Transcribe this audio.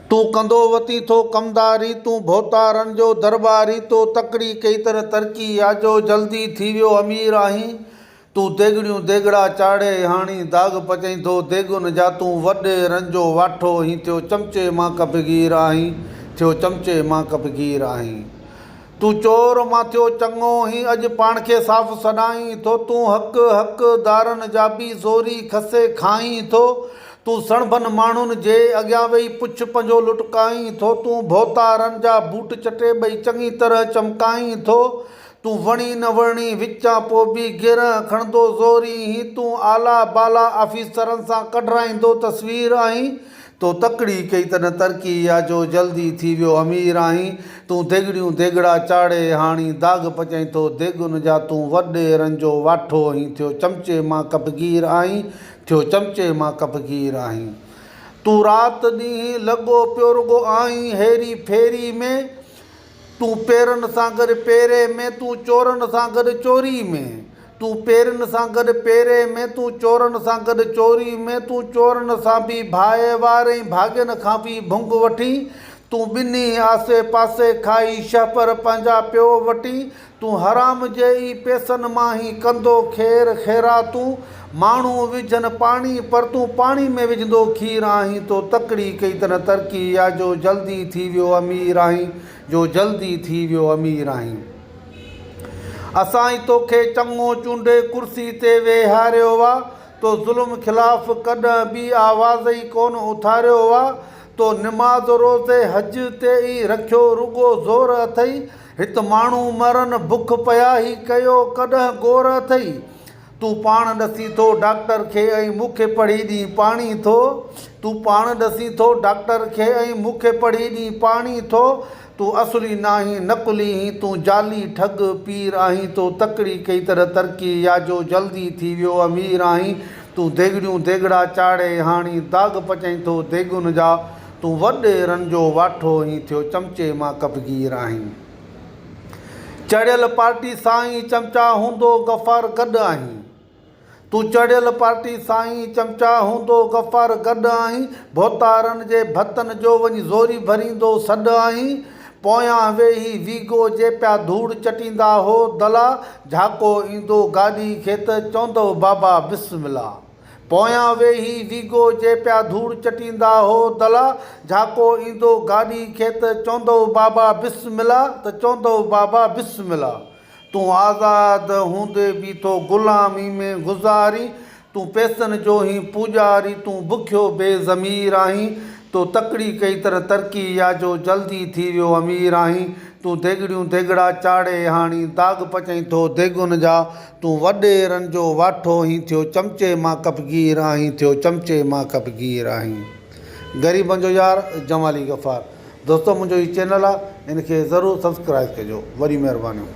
तू कंदो वती थो कमदारी, तू भोतारन जो दरबारी, तो तकड़ी कई तरह तरक़ी आजो जल्दी थी वियो अमीर आहीं। तू देगड़ियूं देगड़ा चाढ़े हाणी दाग पचई थो देगुन जा, तू वॾे रंजो वाठो ही थियो चमचे मां कपगीर आहीं, थियो चमचे मां कपगीर आहीं। तू चोर मां थियो चङो ही अॼु पाण खे साफ़ सॾाहीं थो, तू हक़दारनि जा बि ज़ोरी खसे खाईं थो। तू सणभन माण्हुनि जे अॻियां वेही पुछ पंजो लुटकाईं थो, तू भोतारनि जा बूट चटे ॿई चङी तरह चमकाईं थो। तू वणी न वणी विचां पोइ बि गिर खणंदो ज़ोरी ही, तू आला बाला ऑफिसरनि सां कढराईंदो तस्वीर आहीं। तो तकड़ी कई तन तरक़ी आजो जल्दी थी वियो अमीर आहीं। तू देगड़ियूं देगड़ा चाढ़े हाणी दाग पचई थो देगुन जा, तू वॾे रंजो वाठो ही थियो चमचे मां कपगीर आहीं, थियो चमचे मां कपगीर आहीं। तू रात ॾींहुं लॻो पियो रुगो आहीं हेरी फेरी में, तू पेरनि सां गॾु पेरे में, तू चोरनि सां गॾु चोरी में। तू पेरनि सां गॾु पेरे में, तू चोरनि सां गॾु चोरी में, तू चोरनि सां बि भाए वारे भाॻनि खां बि भुंग वठी। तू ॿिन्ही आसे पासे खाई शहपर पंहिंजा पियो वठी। तू हराम जे ई पैसनि मां ई कंदो ख़ैर ख़ैरातूं, माण्हू विझनि पाणी पर तू पाणी में विझंदो खीर आहीं। तो तकड़ी कई तन तरक़ी आजो जल्दी थी वियो अमीर आहीं, जो जल्दी थी वियो अमीर आहीं। असां ई तोखे चङो चूंडे कुर्सी ते वेहारियो आहे, तो ज़ुल्म ख़िलाफ़ कॾहिं बि आवाज़ ई कोन उथारियो आहे। तो निमाज़ रोज़े हज ते ई रखियो रुगो ज़ोर अथई, हिते माण्हू मरनि बुख पिया ई कयो कॾहिं गौर अथई। तू पाण ॾसी थो डॉक्टर खे ऐं मूंखे पढ़ी ॾींहुं पाणी थो, तू पाण ॾसी थो डॉक्टर खे ऐं मूंखे पढ़ी ॾींहुं पाणी थो। तू असली नाहीं नकुली ही, तू जाली ठग पीर आहीं। तो तकड़ी कई तरह तरक़ी आजो जल्दी थी वियो अमीर आहीं। तू देगड़ियूं देगड़ा चाढ़े हाणी दाग पचई थो देगुन जा, तू वॾे रंजो वाठो ही थियो चमचे मां कपगीर आहीं। चढ़ियल पार्टी साईं चमचा हूंदो गफ़ार गॾु आहीं, तू चढ़ियल पार्टी साईं चमचा हूंदो गफ़ार गॾु आहीं। भोतारनि जे भतनि जो वञी ज़ोरी भरींदो सॾु आहीं। पोयां वेही वीगो जे पिया धूड़ चटींदा हो दला, झाको ईंदो गाॾी खे त चवंदो बाबा बिस्मिल्ला। पोयां वेही वीगो जे पिया धूड़ चटींदा हो दला, झाको ईंदो गाॾी खे त चवंदो बाबा बिस्मिल्ला, त चवंदो बाबा बिस्मिल्ला। तू आज़ाद हूंदे बि थो ग़ुलामी में गुज़ारी, तू पैसनि जो ही पूॼारी, तू बुखियो बेज़मीर आहीं। तो तकड़ी कई तरह तरक़ी आजो जल्दी थी वियो अमीर आहीं। तू देगड़ियूं देगड़ा चाढ़े हाणी दाग पचई थो देगुन जा, तू वॾे रंजो वाठो ही थियो चमचे मां कपगीर आहीं, थियो चमचे मां कपगीर आहीं। ग़रीबनि जो यार जमाली गफ़ार। दोस्तों मुंहिंजो ही चैनल आहे, इनखे ज़रूरु सब्सक्राइब कजो। वॾी महिरबानी।